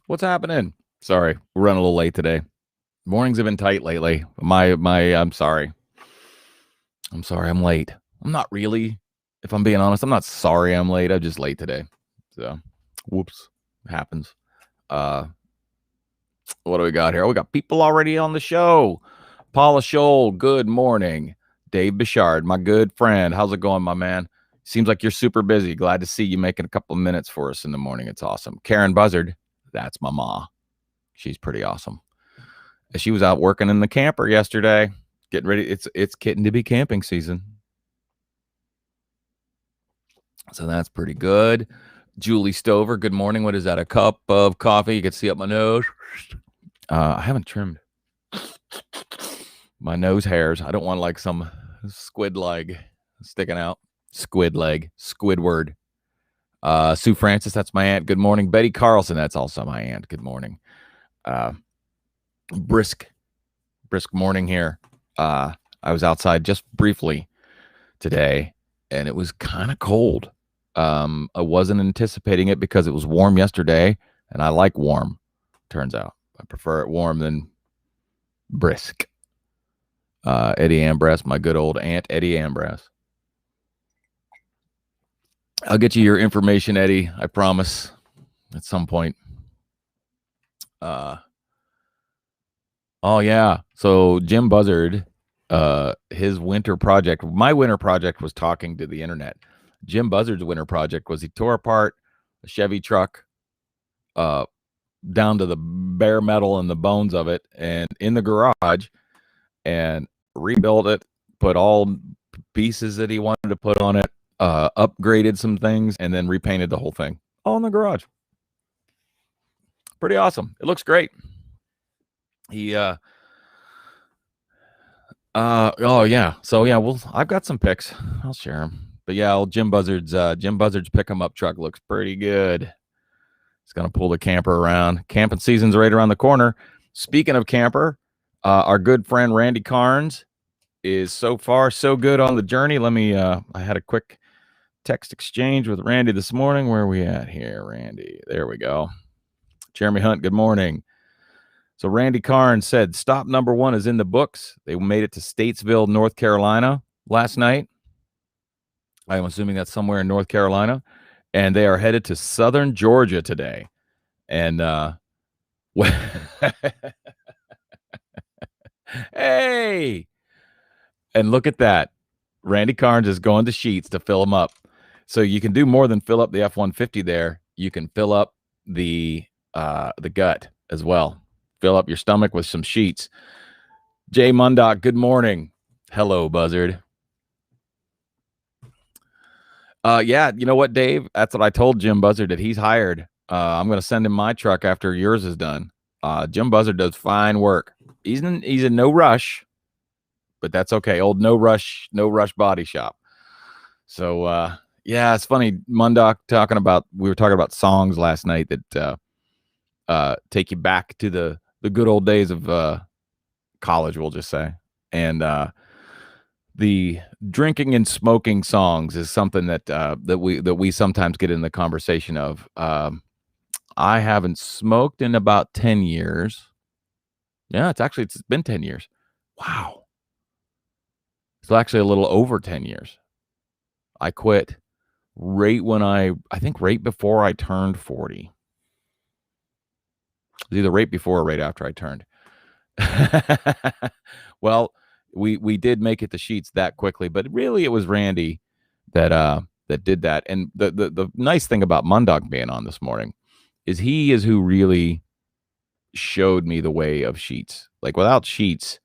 What's happening? Sorry, we're running a little late today. Mornings have been tight lately. I'm sorry. I'm late. I'm not really. If I'm being honest, I'm not sorry I'm late. I'm just late today. So, whoops. Happens. What do we got here? Oh, we got people already on the show. Paula Scholl, good morning. Dave Bichard, my good friend. How's it going, my man? Seems like you're super busy. Glad to see you making a couple of minutes for us in the morning. It's awesome. Karen Buzzard, that's my ma. She's pretty awesome. She was out working in the camper yesterday, getting ready. It's getting to be camping season. So that's pretty good. Julie Stover, good morning. What is that? A cup of coffee? You can see up my nose. I haven't trimmed my nose hairs. I don't want like some squid leg sticking out. Squid leg, Squidward. Sue Francis, that's my aunt. Good morning. Betty Carlson, that's also my aunt. Good morning. Brisk morning here. I was outside just briefly today, and it was kind of cold. I wasn't anticipating it because it was warm yesterday, and I like warm. Turns out I prefer it warm than brisk. Eddie Ambrose, my good old aunt Eddie Ambrose. I'll get you your information, Eddie. I promise. At some point. Oh yeah. So Jim Buzzard, his winter project. My winter project was talking to the internet. Jim Buzzard's winter project was he tore apart a Chevy truck, down to the bare metal and the bones of it, and in the garage, and rebuilt it. Put all pieces that he wanted to put on it. Upgraded some things, and then repainted the whole thing all in the garage. Pretty awesome. It looks great. He oh yeah. So yeah, I've got some pics. I'll share them. But yeah, old Jim Buzzard's pick 'em up truck looks pretty good. It's gonna pull the camper around. Camping season's right around the corner. Speaking of camper, our good friend Randy Carnes is so far so good on the journey. Let me I had a quick text exchange with Randy this morning. Where are we at here, Randy? There we go. Jeremy Hunt, good morning. So Randy Carnes said stop number 1 is in the books. They made it to Statesville, North Carolina last night. I'm assuming that's somewhere in North Carolina. And they are headed to southern Georgia today. And hey! And look at that. Randy Carnes is going to Sheets to fill them up. So you can do more than fill up the F-150 there. You can fill up the gut as well. Fill up your stomach with some Sheets. Jay Mundock, good morning. Hello, Buzzard. Yeah, you know what, Dave? That's what I told Jim Buzzard, that he's hired. I'm going to send him my truck after yours is done. Jim Buzzard does fine work. He's in no rush, but that's okay. Old no rush body shop. So yeah, it's funny. Mundock we were talking about songs last night that take you back to the good old days of college, we'll just say. And the drinking and smoking songs is something that we sometimes get in the conversation of. I haven't smoked in about 10 years. Yeah, it's been 10 years. Wow. It's actually a little over 10 years. I quit right before I turned 40. It was either right before or right after I turned. Well, we did make it to Sheets that quickly, but really it was Randy that did that. And the nice thing about Mundock being on this morning is he is who really showed me the way of Sheets. Like without Sheets,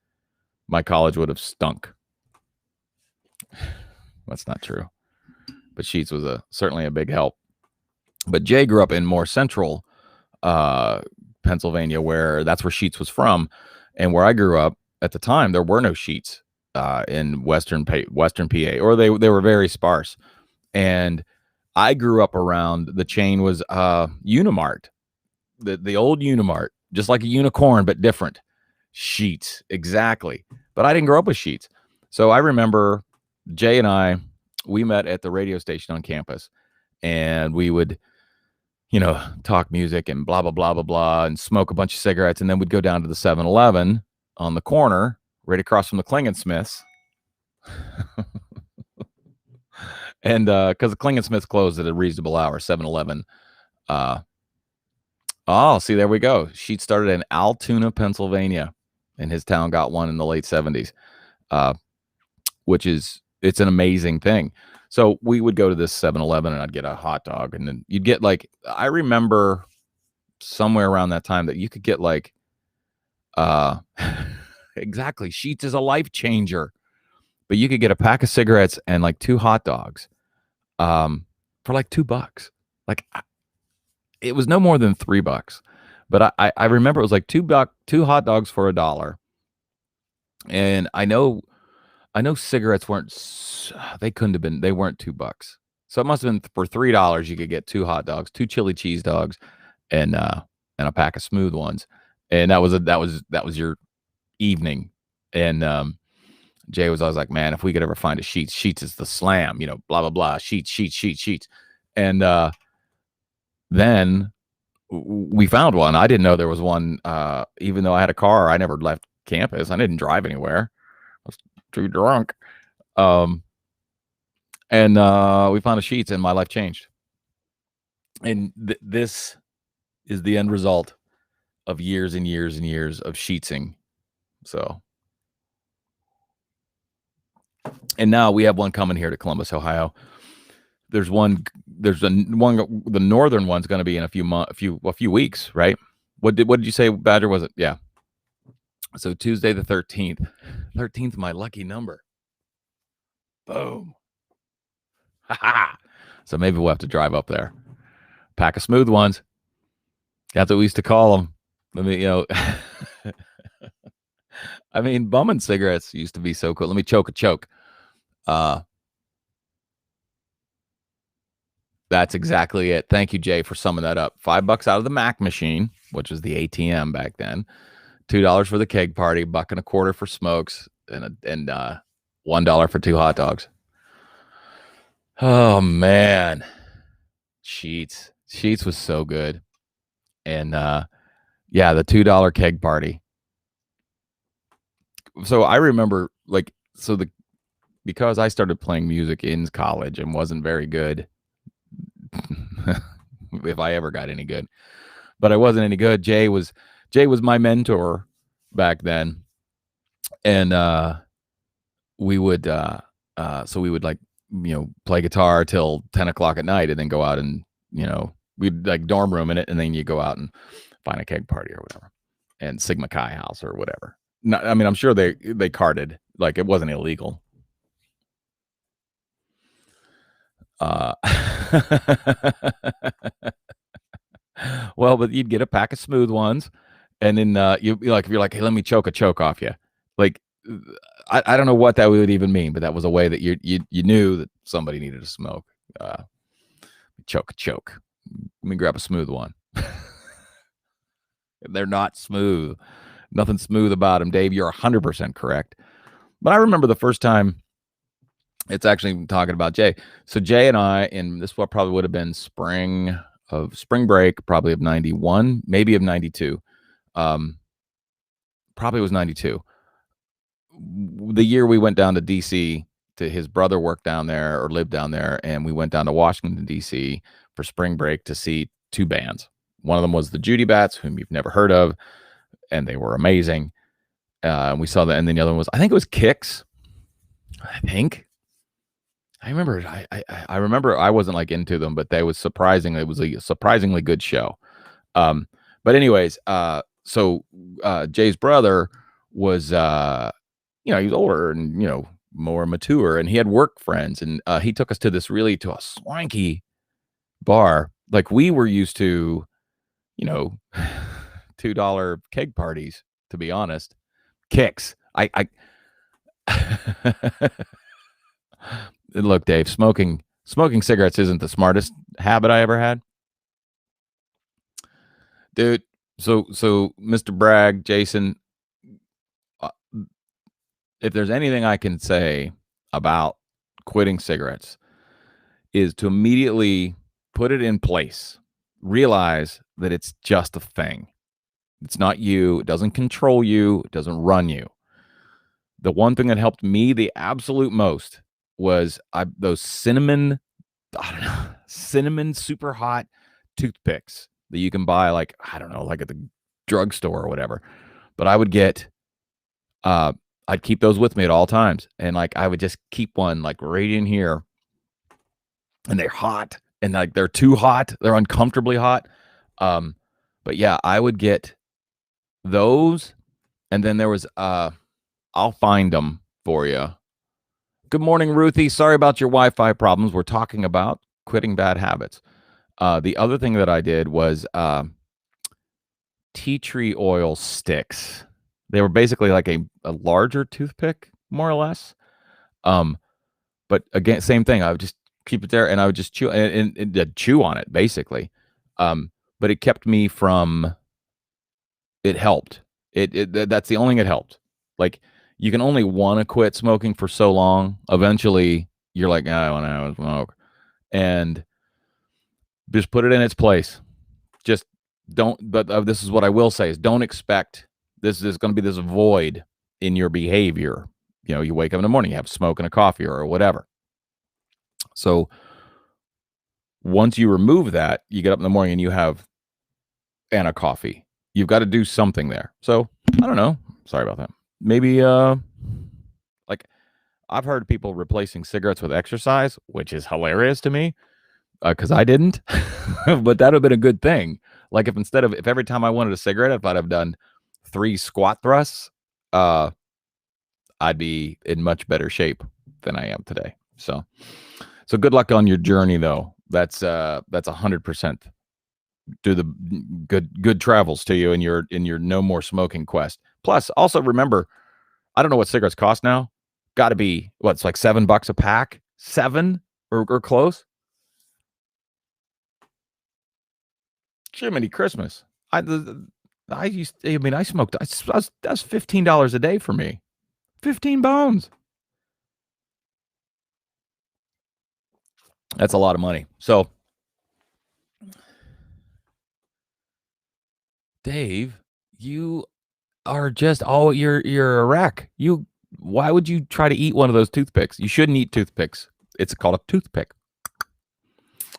my college would have stunk. That's not true. But Sheets was certainly a big help. But Jay grew up in more central Pennsylvania, where that's where Sheets was from. And where I grew up at the time, there were no Sheets in Western PA, or they were very sparse. And I grew up around, the chain was Unimart, the old Unimart, just like a unicorn, but different. Sheets, exactly. But I didn't grow up with Sheets. So I remember Jay and we met at the radio station on campus, and we would, talk music and blah, blah, blah, blah, blah, and smoke a bunch of cigarettes. And then we'd go down to the 7-Eleven on the corner, right across from the Klingensmiths. And because the Klingensmiths closed at a reasonable hour, 7-Eleven. See, there we go. Sheet started in Altoona, Pennsylvania, and his town got one in the late 70s, it's an amazing thing. So we would go to this 7-Eleven and I'd get a hot dog, and then you'd get I remember somewhere around that time that you could get exactly, Sheetz is a life changer, but you could get a pack of cigarettes and 2 hot dogs for $2. It was no more than $3, but I remember it was $2 hot dogs for $1. And I know cigarettes they couldn't have been, they weren't $2. So it must have been for $3 you could get 2 hot dogs, 2 chili cheese dogs, and a pack of smooth ones. And that was your evening. And Jay was always like, man, if we could ever find a Sheetz is the slam, blah, blah, blah, Sheetz. And then we found one. I didn't know there was one. Even though I had a car, I never left campus. I didn't drive anywhere. I was too drunk. And we found a Sheetz, and my life changed. And this is the end result of years and years and years of Sheetzing. So, and now we have one coming here to Columbus, Ohio. The northern one's going to be in a few weeks, right? What did you say, Badger? Was it? Yeah. So Tuesday the 13th. 13th, my lucky number. Boom. So maybe we'll have to drive up there. Pack of smooth ones. That's what we used to call them. I mean, bumming cigarettes used to be so cool. Let me choke a choke. That's exactly it. Thank you, Jay, for summing that up. $5 out of the Mac machine, which was the ATM back then. $2 for the keg party, $1.25 for smokes, and $1 for 2 hot dogs. Oh man, Sheetz was so good. And yeah, the $2 keg party. So I remember because I started playing music in college and wasn't very good, if I ever got any good, but I wasn't any good. Jay was my mentor back then. And we would play guitar till 10 o'clock at night, and then go out and, we'd dorm room in it. And then you go out and find a keg party or whatever, and Sigma Chi house or whatever. No, I mean, I'm sure they carded, it wasn't illegal. Well, but you'd get a pack of smooth ones, and then if you're like, hey, let me choke a choke off you. I don't know what that would even mean, but that was a way that you knew that somebody needed to smoke. Choke a choke. Let me grab a smooth one. They're not smooth. Nothing smooth about them, Dave. You're 100% correct. But I remember the first time. It's actually talking about Jay. So Jay and I, and this probably would have been spring break, probably of 91, maybe of 92. Probably was 92. The year we went down to DC, to his brother worked down there or lived down there, and we went down to Washington, DC for spring break to see 2 bands. One of them was the Judy Bats, whom you've never heard of, and they were amazing. We saw that, and then the other one was, I think it was Kicks. I remember I remember I wasn't into them, but it was a surprisingly good show. But anyways, so Jay's brother was he was older and more mature, and he had work friends, and he took us to a swanky bar. We were used to, $2 keg parties, to be honest. Kicks. I Look, Dave, smoking cigarettes isn't the smartest habit I ever had. Dude, so Mr. Bragg, Jason, if there's anything I can say about quitting cigarettes, is to immediately put it in place realize that it's just a thing. It's not you. It doesn't control you. It doesn't run you. The one thing that helped me the absolute most was those cinnamon, I don't know, cinnamon super hot toothpicks that you can buy, like, I don't know, like at the drugstore or whatever. But I would get, I'd keep those with me at all times. And like, I would just keep one like right in here, and they're hot, and like they're too hot. They're uncomfortably hot. But yeah, I would get those. And then there was, I'll find them for you. Good morning, Ruthie. Sorry about your Wi-Fi problems. We're talking about quitting bad habits. The other thing that I did was tea tree oil sticks. They were basically like a larger toothpick, more or less. But again, same thing. I would just keep it there, and I would just chew and chew on it, basically. But it kept me from. It helped. That's the only thing it helped. Like, you can only want to quit smoking for so long. Eventually, you're like, I don't want to smoke, and just put it in its place. Just don't. But this is what I will say: is don't expect this is going to be this void in your behavior. You know, you wake up in the morning, you have smoke and a coffee or whatever. So once you remove that, you get up in the morning and you have and a coffee. You've got to do something there. So I don't know. Sorry about that. Maybe like, I've heard people replacing cigarettes with exercise, which is hilarious to me, because I didn't. But that would have been a good thing. Like, if every time I wanted a cigarette, if I'd have done 3 squat thrusts, I'd be in much better shape than I am today. So good luck on your journey, though. That's 100%. Do the good travels to you in your no more smoking quest. Plus, also remember, I don't know what cigarettes cost now. Got to be it's like $7 a pack, 7 or close. Jiminy Christmas! I smoked. That's $15 a day for me. 15 bones. That's a lot of money. So, Dave, you are just you're a wreck. Why would you try to eat one of those toothpicks? You shouldn't eat toothpicks. It's called a toothpick.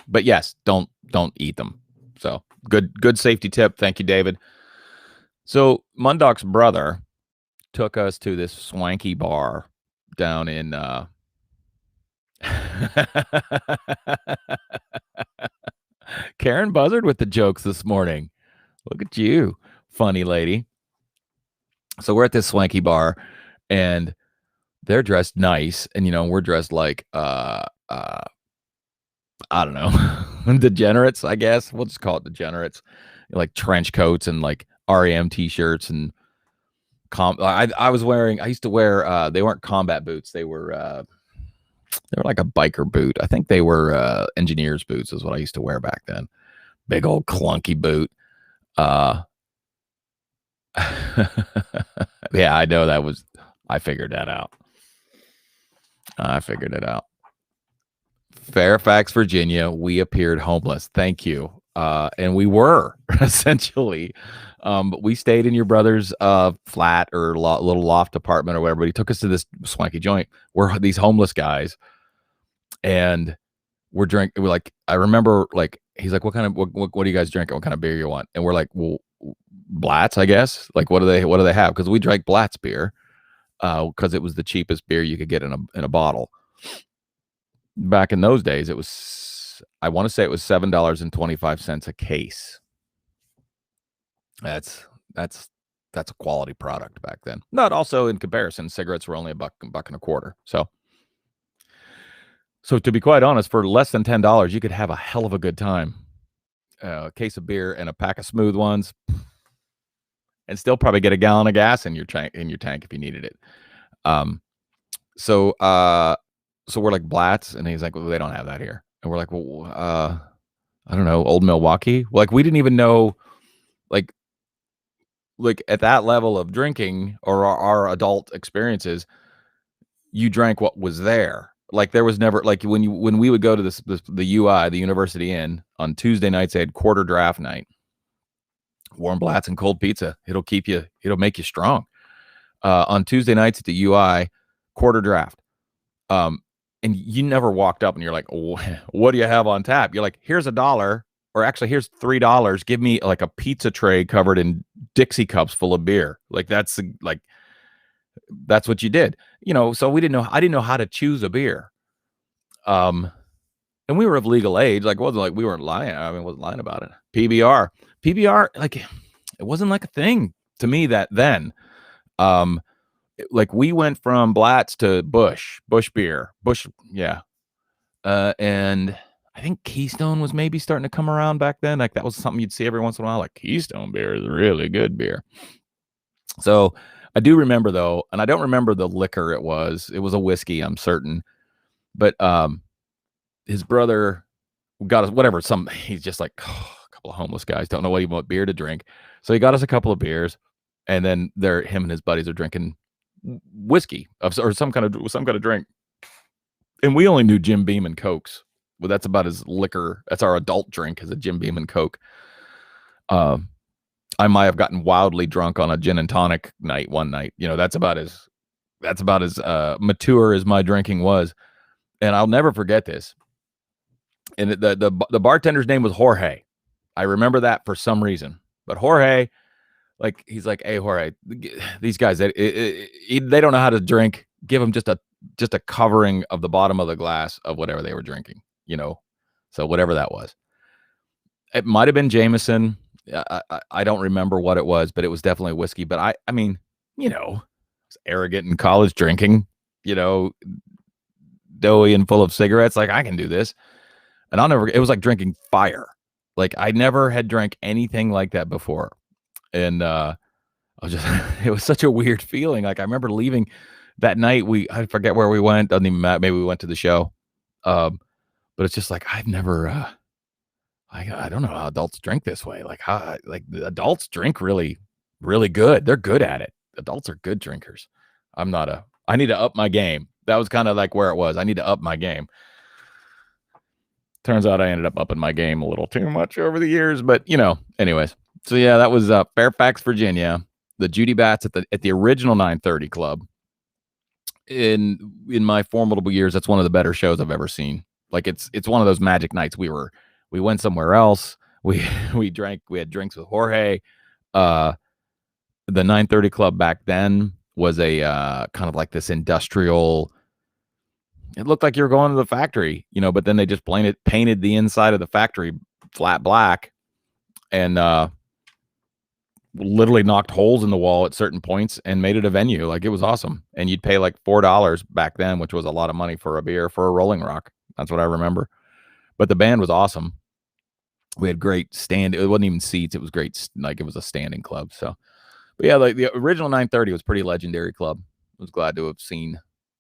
But yes, don't eat them. So good safety tip. Thank you, David. So Mundoc's brother took us to this swanky bar down in Karen Buzzard with the jokes this morning. Look at you, funny lady. So we're at this swanky bar, and they're dressed nice, and we're dressed like I don't know, degenerates, I guess. We'll just call it degenerates. Like trench coats and like REM t-shirts and I used to wear they weren't combat boots. They were like a biker boot. I think they were engineer's boots is what I used to wear back then. Big old clunky boot. Yeah, I know I figured that out. I figured it out. Fairfax, Virginia, we appeared homeless. Thank you. And we were essentially, but we stayed in your brother's flat or little loft apartment or whatever. But he took us to this swanky joint. We're these homeless guys, and we're drinking. We're like, I remember, like, he's like, what do you guys drink? What kind of beer you want? And we're like, well, Blatz, I guess. Like, what do they have? Because we drank Blatz beer, because it was the cheapest beer you could get in a bottle. Back in those days, I want to say it was $7.25 a case. That's a quality product back then. Not also in comparison, cigarettes were only $1 and a quarter. So to be quite honest, for less than $10, you could have a hell of a good time. A case of beer and a pack of smooth ones, and still probably get a gallon of gas in your tank if you needed it. So we're like, Blatz, and he's like, well, they don't have that here. And we're like, well, I don't know, Old Milwaukee. Like, we didn't even know, like at that level of drinking or our adult experiences, you drank what was there. Like there was never like when we would go to the UI, the University Inn, on Tuesday nights, they had quarter draft night. Warm Blats and cold pizza. It'll make you strong. On Tuesday nights at the UI, quarter draft. And you never walked up and you're like, what do you have on tap? You're like, here's $1, or actually here's $3. Give me like a pizza tray covered in Dixie cups full of beer. Like that's what you did. So I didn't know how to choose a beer. And we were of legal age. Like, it wasn't like we weren't lying. I mean, I wasn't lying about it. PBR, like it wasn't like a thing to me that then. Like we went from Blatz to Bush beer, yeah. And I think Keystone was maybe starting to come around back then. Like that was something you'd see every once in a while. Like Keystone beer is really good beer. So I do remember though, and I don't remember the liquor it was. It was a whiskey, I'm certain. But his brother got us whatever. He's just like a couple of homeless guys don't know what beer to drink. So he got us a couple of beers, and then him and his buddies are drinking whiskey or some kind of drink, and we only knew Jim Beam and Cokes. Well, that's about his liquor. That's our adult drink, is a Jim Beam and Coke. I might have gotten wildly drunk on a gin and tonic night one night. That's about as mature as my drinking was, and I'll never forget this. And the bartender's name was Jorge. I remember that for some reason, but Jorge. Like he's like, hey Jorge, these guys they don't know how to drink. Give them just a covering of the bottom of the glass of whatever they were drinking, So whatever that was, it might have been Jameson. I don't remember what it was, but it was definitely whiskey. But I mean, I was arrogant in college drinking, doughy and full of cigarettes. Like I can do this, and it was like drinking fire. Like I never had drank anything like that before. And it was such a weird feeling. Like I remember leaving that night. I forget where we went. Doesn't even matter. Maybe we went to the show. But it's just like, I've never, I don't know how adults drink this way. Like the adults drink really, really good. They're good at it. Adults are good drinkers. I need to up my game. That was kind of like where it was. I need to up my game. Turns out I ended up upping my game a little too much over the years, but anyways. So yeah, that was Fairfax, Virginia, the Judy Bats at the original 930 Club. In my formidable years, that's one of the better shows I've ever seen. Like it's one of those magic nights. We went somewhere else. We had drinks with Jorge. The 930 Club back then was a kind of like this industrial. It looked like you were going to the factory, but then they just painted the inside of the factory flat black, and literally knocked holes in the wall at certain points and made it a venue. Like it was awesome. And you'd pay like $4 back then, which was a lot of money for a beer for a Rolling Rock. That's what I remember. But the band was awesome. We had great it wasn't even seats. It was great. Like it was a standing club. So, but yeah, like the original 930 was pretty legendary club. I was glad to have seen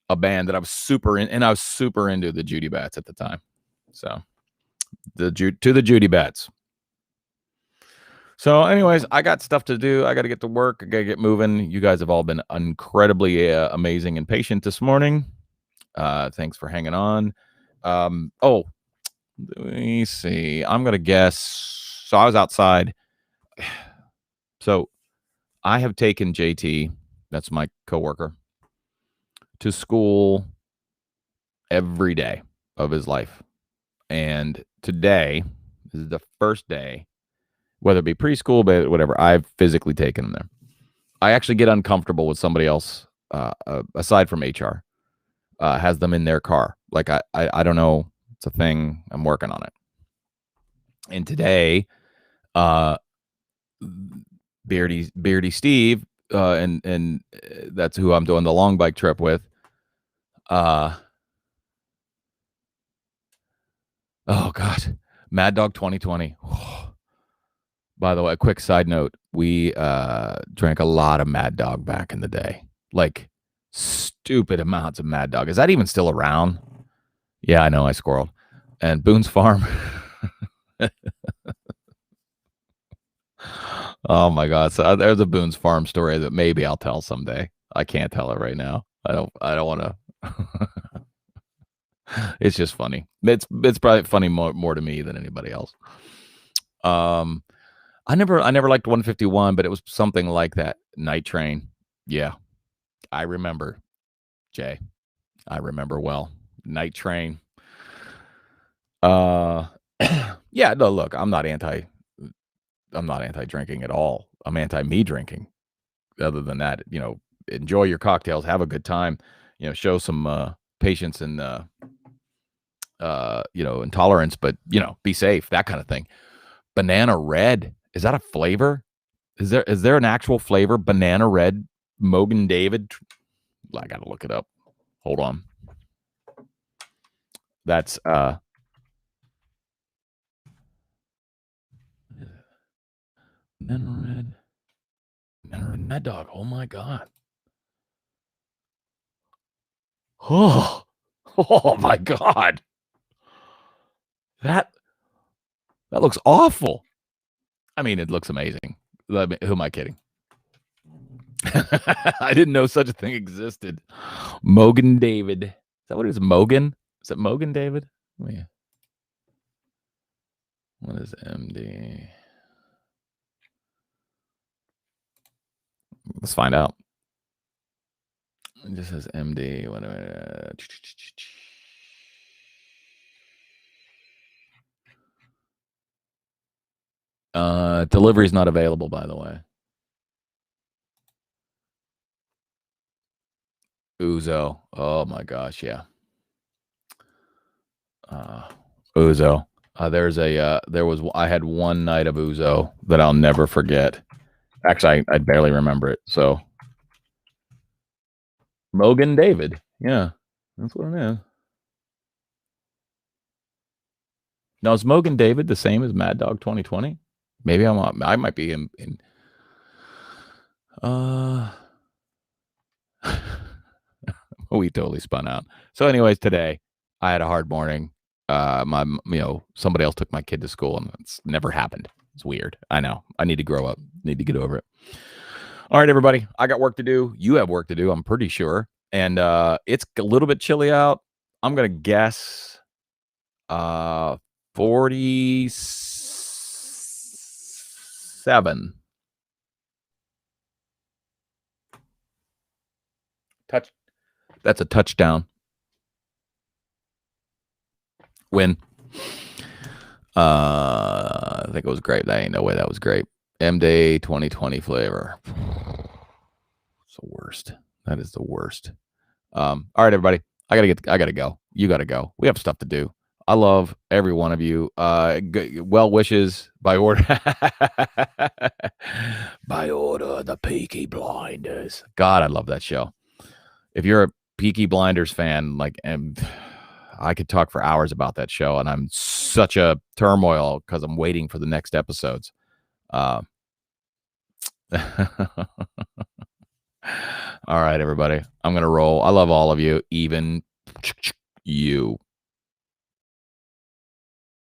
a band that I was super in, and I was super into the Judy Bats at the time. So the Judy Bats. So anyways, I got stuff to do. I got to get to work. I got to get moving. You guys have all been incredibly amazing and patient this morning. Thanks for hanging on. Let me see. I'm going to guess. So I was outside. So I have taken JT, that's my coworker, to school every day of his life. And today is the first day, whether it be preschool, but whatever, I've physically taken him there. I actually get uncomfortable with somebody else, aside from HR, has them in their car. Like, I don't know. It's a thing. I'm working on it. And today, Beardy Steve, and that's who I'm doing the long bike trip with. Oh God, Mad Dog 2020. By the way, a quick side note: we drank a lot of Mad Dog back in the day, like stupid amounts of Mad Dog. Is that even still around? Yeah, I know, I squirreled. And Boone's Farm. Oh my God! So there's a Boone's Farm story that maybe I'll tell someday. I can't tell it right now. I don't want to. It's just funny. It's probably funny more to me than anybody else. I never liked 151, but it was something like that. Night Train. Yeah, I remember, Jay. I remember well. Night Train. Yeah, no, look, I'm not anti-drinking at all. I'm anti me drinking. Other than that, enjoy your cocktails, have a good time, show some patience and intolerance, but be safe, that kind of thing. Banana red, is that a flavor? Is there an actual flavor? Banana red, Mogan David. I gotta look it up. Hold on. That's banana red Mad Dog. Oh my god. Oh, oh my god. That looks awful. I mean, it looks amazing. Who am I kidding? I didn't know such a thing existed. Mogan David. Is that what it is? Mogan? Is it Mogan David? Oh, yeah. What is MD? Let's find out. It just says MD. Delivery is not available, by the way. Ouzo. Oh my gosh, yeah. Ouzo. I had one night of Ouzo that I'll never forget. Actually, I barely remember it. So Mogan David. Yeah, that's what it is. Now, is Mogan David the same as Mad Dog 2020? Maybe I might be in we totally spun out. So anyways, today I had a hard morning. Somebody else took my kid to school and it's never happened. It's weird. I know. I need to grow up. Need to get over it. All right, everybody. I got work to do. You have work to do, I'm pretty sure. And it's a little bit chilly out. I'm going to guess 47. That's a touchdown. Win. I think it was great. That ain't no way that was great. M-Day 2020 flavor. It's the worst. That is the worst. All right, everybody. I gotta go. You gotta go. We have stuff to do. I love every one of you. Well wishes by order. By order, the Peaky Blinders. God, I love that show. If you're a Peaky Blinders fan, I could talk for hours about that show, and I'm such a turmoil because I'm waiting for the next episodes. All right, everybody. I'm going to roll. I love all of you, even you.